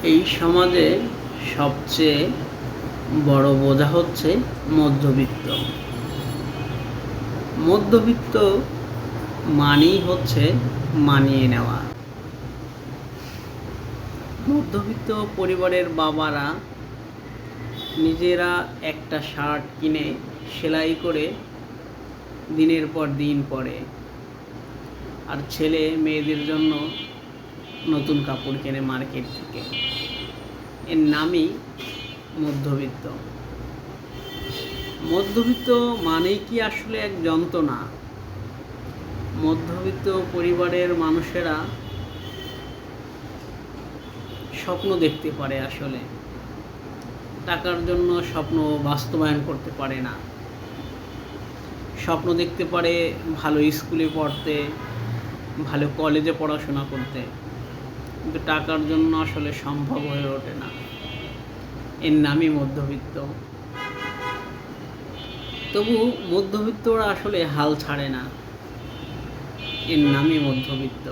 এই সমাজে সবচেয়ে বড় বোঝা হচ্ছে মধ্যবিত্ত। মধ্যবিত্ত মানেই হচ্ছে মানিয়ে নেওয়া। মধ্যবিত্ত পরিবারের বাবারা নিজেরা একটা শার্ট কিনে সেলাই করে দিনের পর দিন পরে, আর ছেলে মেয়েদের জন্য নতুন কাপড় কেনে মার্কেট থেকে। এর নামই মধ্যবিত্ত। মধ্যবিত্ত মানেই কি আসলে এক যন্ত্রণা? মধ্যবিত্ত পরিবারের মানুষেরা স্বপ্ন দেখতে পারে, আসলে টাকার জন্য স্বপ্ন বাস্তবায়ন করতে পারে না। স্বপ্ন দেখতে পারে ভালো স্কুলে পড়তে, ভালো কলেজে পড়াশোনা করতে, কিন্তু টাকার জন্য আসলে সম্ভব হয়ে ওঠে না। এর নামই মধ্যবিত্ত। তবু মধ্যবিত্তরা আসলে হাল ছাড়ে না। এর নামই মধ্যবিত্ত।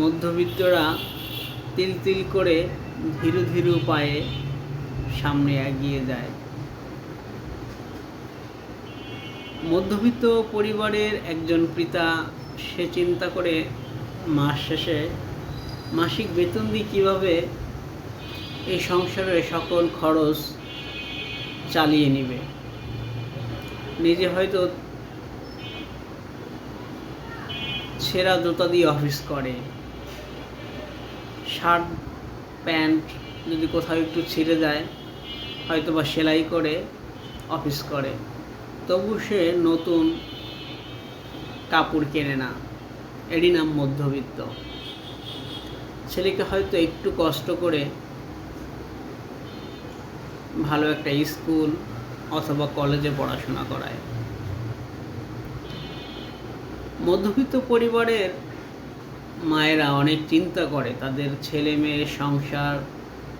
মধ্যবিত্তরা তিল তিল করে ধীরু ধীরু পায়ে সামনে এগিয়ে যায়। মধ্যবিত্ত পরিবারের একজন পিতা সে চিন্তা করে মাস শেষে মাসিক বেতন দিয়ে কীভাবে এই সংসারের সকল খরচ চালিয়ে নেবে। নিজে হয়তো ছেঁড়া জুতা দিয়ে অফিস করে, শার্ট প্যান্ট যদি কোথাও একটু ছিঁড়ে যায় হয়তো বা সেলাই করে অফিস করে, তবু সে নতুন কাপড় কেনে না। এরই নাম মধ্যবিত্ত। ছেলেকে হয়তো একটু কষ্ট করে ভালো একটা স্কুল অথবা কলেজে পড়াশোনা করায়। মধ্যবিত্ত পরিবারের মায়েরা অনেক চিন্তা করে তাদের ছেলে মেয়ে সংসার,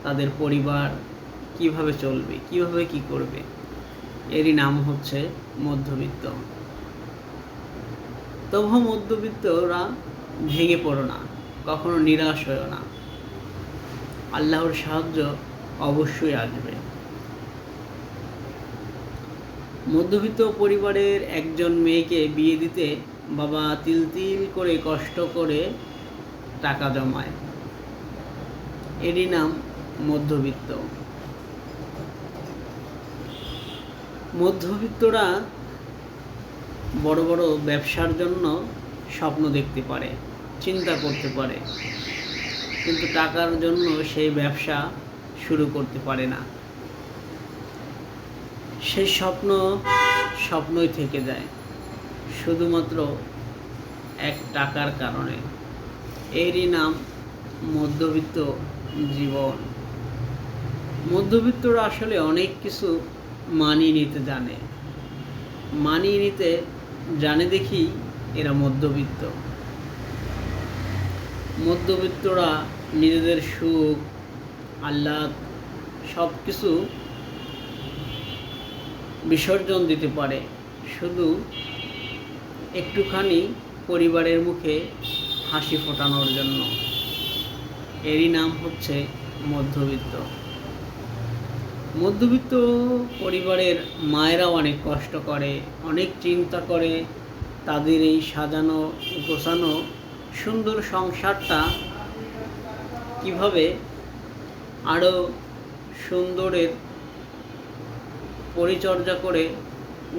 তাদের পরিবার কিভাবে চলবে, কিভাবে কি করবে। এরই নাম হচ্ছে মধ্যবিত্ত। তবু মধ্যবিত্তরা ভেঙে পড়ো না, কখনো নিরাশ হয়েও না। আল্লাহর সাহায্য অবশ্যই আসবে। মধ্যবিত্ত পরিবারের একজন মেয়েকে বিয়ে দিতে বাবা তিল তিল করে কষ্ট করে টাকা জমায়। এরই নাম মধ্যবিত্ত। মধ্যবিত্তরা বড় বড় ব্যবসার জন্য স্বপ্ন দেখতে পারে, চিন্তা করতে পারে, কিন্তু টাকার জন্য সেই ব্যবসা শুরু করতে পারে না। সেই স্বপ্নই থেকে যায় শুধুমাত্র এক টাকার কারণে। এরই নাম মধ্যবিত্ত জীবন। মধ্যবিত্তরা আসলে অনেক কিছু মানিয়ে নিতে জানে। মানিয়ে নিতে জানে দেখি এরা মধ্যবিত্ত। মধ্যবিত্তরা নিজেদের সুখ আহ্লাদ সব কিছু বিসর্জন দিতে পারে শুধু একটুখানি পরিবারের মুখে হাসি ফোটানোর জন্য। এরই নাম হচ্ছে মধ্যবিত্ত। মধ্যবিত্ত পরিবারের মায়েরাও অনেক কষ্ট করে, অনেক চিন্তা করে তাদের এই সাজানো গোছানো সুন্দর সংসারটা কিভাবে আরও সুন্দরের পরিচর্যা করে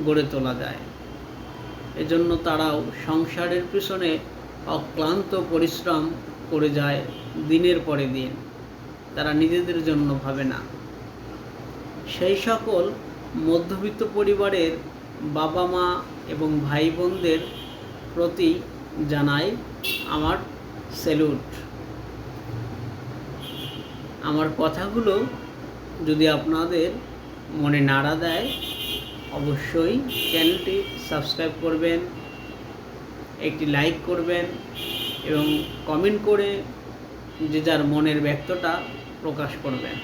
গড়ে তোলা যায়। এজন্য তারাও সংসারের পিছনে অক্লান্ত পরিশ্রম করে যায় দিনের পরে দিন। তারা নিজেদের জন্য ভাবে না। সেই সকল মধ্যবিত্ত পরিবারের বাবা মা এবং ভাই বোনদের প্রতি জানাই আমার স্যালুট। আমার কথাগুলো যদি আপনাদের মনে নাড়া দেয় অবশ্যই চ্যানেলটি সাবস্ক্রাইব করবেন, একটি লাইক করবেন এবং কমেন্ট করে যে যার মনের ব্যক্তটা প্রকাশ করবেন।